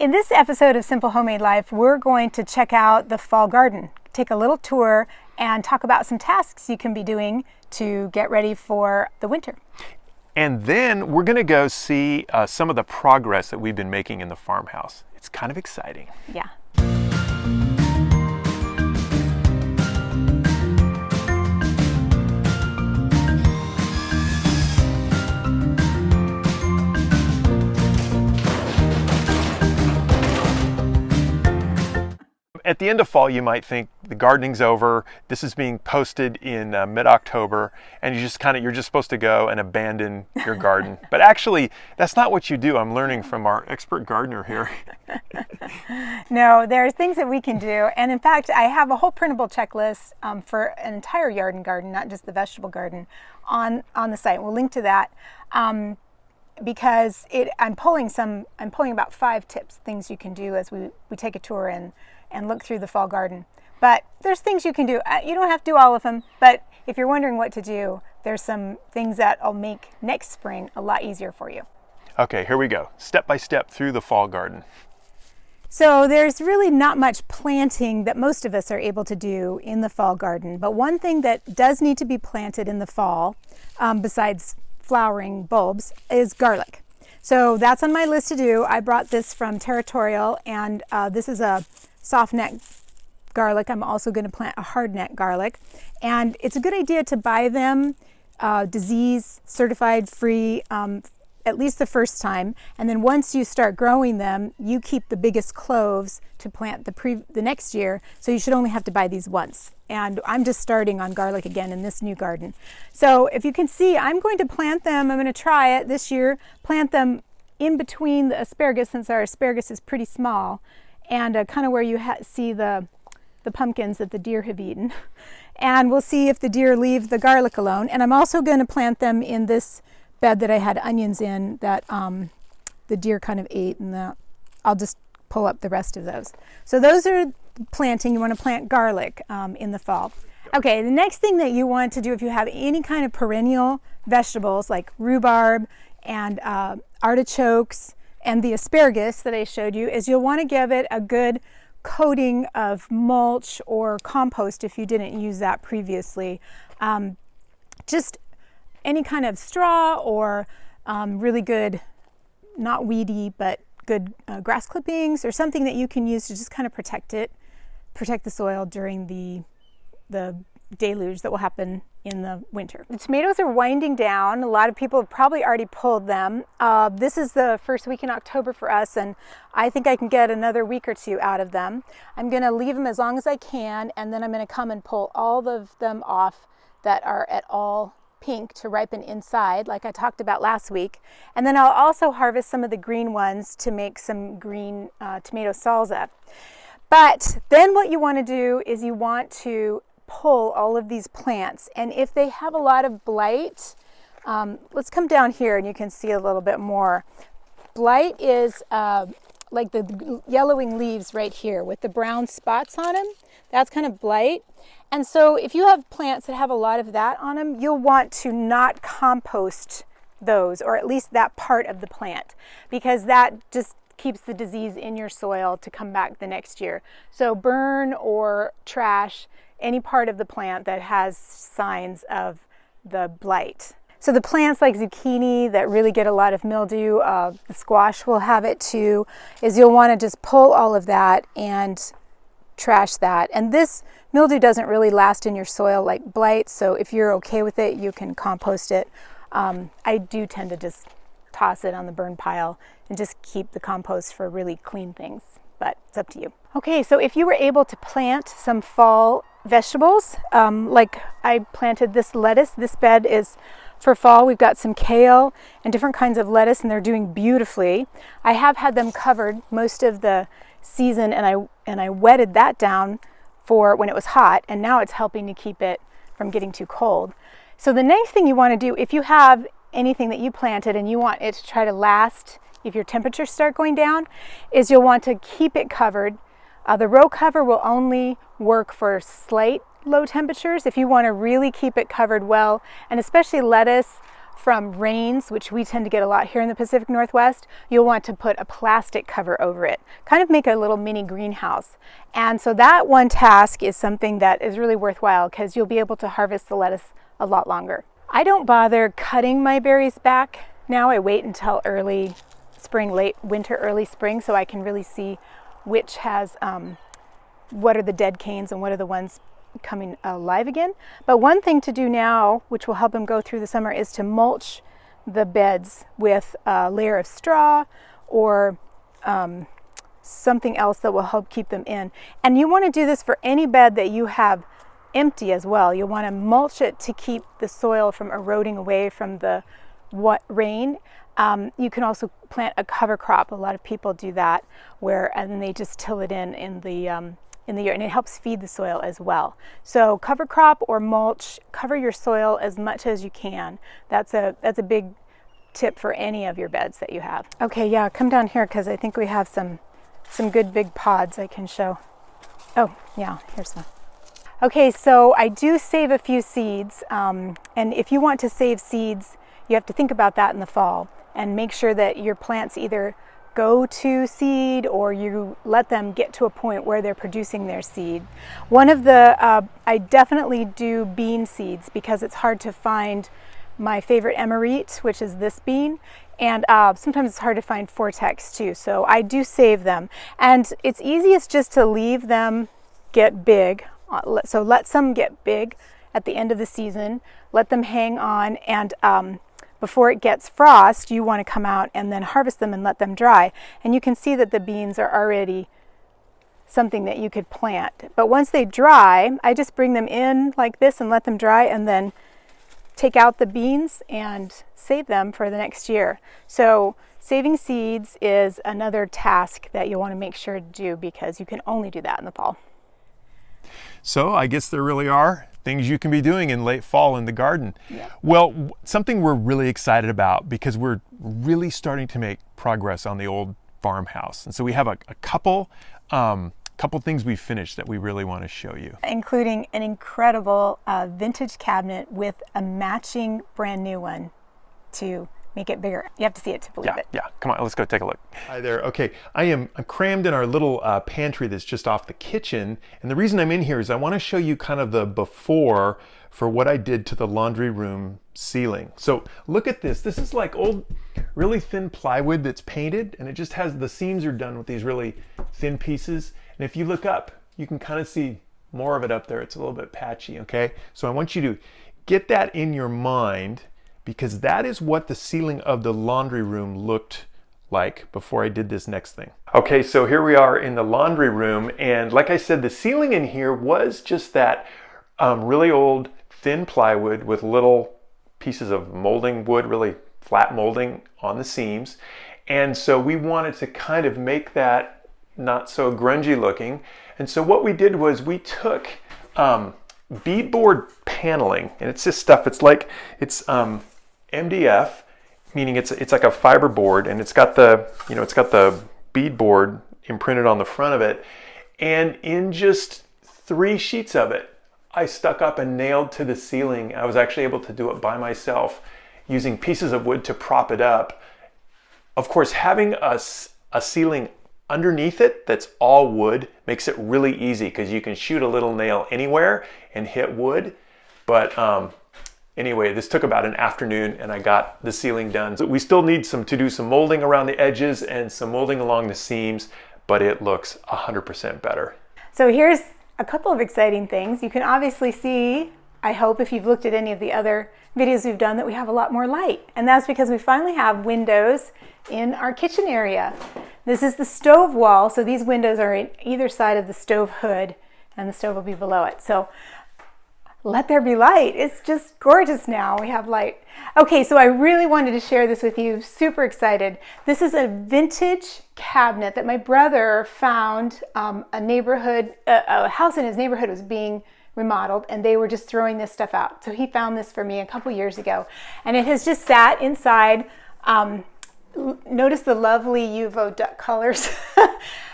In this episode of Simple Homemade Life, we're going to check out the fall garden, take a little tour, and talk about some tasks you can be doing to get ready for the winter. And then we're going to go see some of the progress that we've been making in the farmhouse. It's kind of exciting. Yeah. At the end of fall, you might think the gardening's over. This is being posted in mid-October, and you're just supposed to go and abandon your garden. But actually, that's not what you do. I'm learning from our expert gardener here. No, there's things that we can do. And in fact, I have a whole printable checklist for an entire yard and garden, not just the vegetable garden, on the site. We'll link to that. Because I'm pulling about 5 tips, things you can do as we take a tour and look through the fall garden. But there's things you can do. You don't have to do all of them, but if you're wondering what to do, there's some things that'll make next spring a lot easier for you. Okay, here we go. Step by step through the fall garden. So there's really not much planting that most of us are able to do in the fall garden, but one thing that does need to be planted in the fall, besides flowering bulbs, is garlic. So that's on my list to do. I brought this from Territorial, and this is a soft neck garlic. I'm also going to plant a hard neck garlic, and it's a good idea to buy them disease certified free at least the first time, and then once you start growing them, you keep the biggest cloves to plant the next year, so you should only have to buy these once. And I'm just starting on garlic again in this new garden. So if you can see, I'm going to plant them, I'm going to try it this year, plant them in between the asparagus, since our asparagus is pretty small, and kind of where you see the pumpkins that the deer have eaten. And we'll see if the deer leave the garlic alone. And I'm also going to plant them in this bed that I had onions in that the deer kind of ate, and I'll just pull up the rest of those. So those are planting. You want to plant garlic in the fall. Okay, the next thing that you want to do if you have any kind of perennial vegetables like rhubarb and artichokes and the asparagus that I showed you is you'll want to give it a good coating of mulch or compost if you didn't use that previously. Just any kind of straw or really good, not weedy, but good grass clippings or something that you can use to just kind of protect the soil during the deluge that will happen in the winter. The tomatoes are winding down. A lot of people have probably already pulled them. This is the first week in October for us, and I think I can get another week or 2 out of them. I'm going to leave them as long as I can, and then I'm going to come and pull all of them off that are at all pink to ripen inside, like I talked about last week. And then I'll also harvest some of the green ones to make some green tomato salsa. But then what you want to do is you want to pull all of these plants, and if they have a lot of blight, let's come down here and you can see a little bit more. Blight is like the yellowing leaves right here with the brown spots on them. That's kind of blight. And so if you have plants that have a lot of that on them, you'll want to not compost those, or at least that part of the plant, because that just keeps the disease in your soil to come back the next year. So burn or trash any part of the plant that has signs of the blight. So the plants like zucchini that really get a lot of mildew, the squash will have it too, is you'll want to just pull all of that and trash that. And this mildew doesn't really last in your soil like blight, so if you're okay with it, you can compost it. I do tend to just toss it on the burn pile and just keep the compost for really clean things, but it's up to you. Okay, so if you were able to plant some fall vegetables, like I planted this lettuce, this bed is for fall. We've got some kale and different kinds of lettuce, and they're doing beautifully. I have had them covered most of the season, and I wetted that down for when it was hot, and now it's helping to keep it from getting too cold. So the next thing you want to do, if you have anything that you planted and you want it to try to last if your temperatures start going down, is you'll want to keep it covered. The row cover will only work for slight low temperatures. If you want to really keep it covered well, and especially lettuce, from rains, which we tend to get a lot here in the Pacific Northwest, you'll want to put a plastic cover over it, kind of make a little mini greenhouse. And so that one task is something that is really worthwhile because you'll be able to harvest the lettuce a lot longer. I don't bother cutting my berries back now. I wait until early spring, late winter, early spring, so I can really see which has, what are the dead canes and what are the ones coming alive again. But one thing to do now, which will help them go through the summer, is to mulch the beds with a layer of straw or something else that will help keep them in. And you want to do this for any bed that you have empty as well. You'll want to mulch it to keep the soil from eroding away from the rain. You can also plant a cover crop. A lot of people do that, and they just till it in the year, and it helps feed the soil as well. So cover crop or mulch, cover your soil as much as you can. That's a big tip for any of your beds that you have. Okay, yeah, come down here because I think we have some good big pods I can show. Oh, yeah, here's one. Okay, so I do save a few seeds, and if you want to save seeds, you have to think about that in the fall and make sure that your plants either go to seed or you let them get to a point where they're producing their seed. One of the, I definitely do bean seeds because it's hard to find my favorite emerite, which is this bean, and sometimes it's hard to find Vortex too, so I do save them. And it's easiest just to leave them get big. So let some get big at the end of the season, let them hang on, and before it gets frost, you want to come out and then harvest them and let them dry. And you can see that the beans are already something that you could plant. But once they dry, I just bring them in like this and let them dry, and then take out the beans and save them for the next year. So saving seeds is another task that you'll want to make sure to do because you can only do that in the fall. So I guess there really are things you can be doing in late fall in the garden. Yeah. Well, something we're really excited about because we're really starting to make progress on the old farmhouse. And so we have a couple things we finished that we really want to show you. Including an incredible vintage cabinet with a matching brand new one to make it bigger. You have to see it to believe it. Yeah, come on, let's go take a look. Hi there. Okay, I'm crammed in our little pantry that's just off the kitchen, and the reason I'm in here is I want to show you kind of the before for what I did to the laundry room ceiling. So look at this. This is like old, really thin plywood that's painted, and it just has, the seams are done with these really thin pieces, and if you look up, you can kind of see more of it up there. It's a little bit patchy, okay? So I want you to get that in your mind, because that is what the ceiling of the laundry room looked like before I did this next thing. Okay, so here we are in the laundry room, and like I said, the ceiling in here was just that really old thin plywood with little pieces of molding wood, really flat molding on the seams. And so we wanted to kind of make that not so grungy looking. And so what we did was we took beadboard paneling, and it's this stuff, it's MDF, meaning it's like a fiber board, and it's got the beadboard imprinted on the front of it, and in just 3 sheets of it I stuck up and nailed to the ceiling. I was actually able to do it by myself using pieces of wood to prop it up. Of course, having a ceiling underneath it that's all wood makes it really easy because you can shoot a little nail anywhere and hit wood. But anyway, this took about an afternoon and I got the ceiling done. So we still need to do some molding around the edges and some molding along the seams, but it looks 100% better. So here's a couple of exciting things. You can obviously see, I hope if you've looked at any of the other videos we've done, that we have a lot more light. And that's because we finally have windows in our kitchen area. This is the stove wall, so these windows are in either side of the stove hood and the stove will be below it. So let there be light. It's just gorgeous now. We have light. Okay, so I really wanted to share this with you. Super excited. This is a vintage cabinet that my brother found. A house in his neighborhood was being remodeled and they were just throwing this stuff out. So he found this for me a couple years ago and it has just sat inside. Notice the lovely UVO duck colors.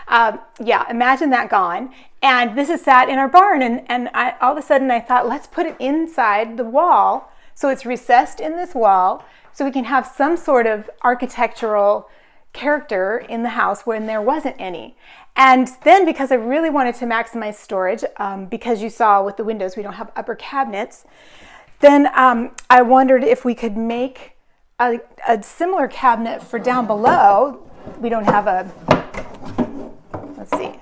Yeah, imagine that gone. And this is sat in our barn and all of a sudden I thought, let's put it inside the wall. So it's recessed in this wall so we can have some sort of architectural character in the house when there wasn't any. And then because I really wanted to maximize storage, because you saw with the windows we don't have upper cabinets, then I wondered if we could make a similar cabinet for down below. We don't have a, let's see.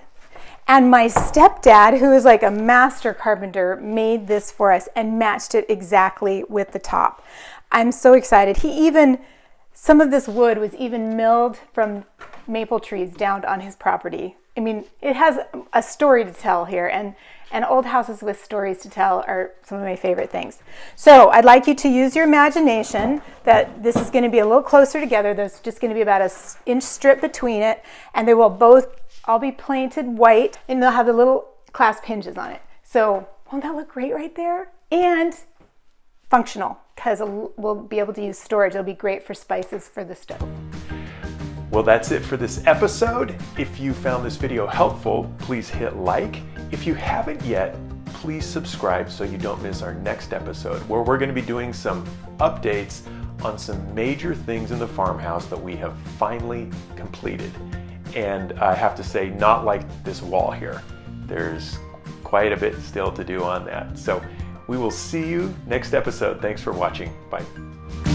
And my stepdad, who is like a master carpenter, made this for us and matched it exactly with the top. I'm so excited. Some of this wood was even milled from maple trees down on his property. I mean, it has a story to tell here, and old houses with stories to tell are some of my favorite things. So I'd like you to use your imagination that this is going to be a little closer together. There's just going to be about an inch strip between it, and they will all be painted white, and they'll have the little clasp hinges on it. So won't that look great right there? And functional, because we'll be able to use storage. It'll be great for spices for the stove. Well, that's it for this episode. If you found this video helpful, please hit like. If you haven't yet, please subscribe so you don't miss our next episode, where we're going to be doing some updates on some major things in the farmhouse that we have finally completed. And I have to say, not like this wall here. There's quite a bit still to do on that. So we will see you next episode. Thanks for watching. Bye.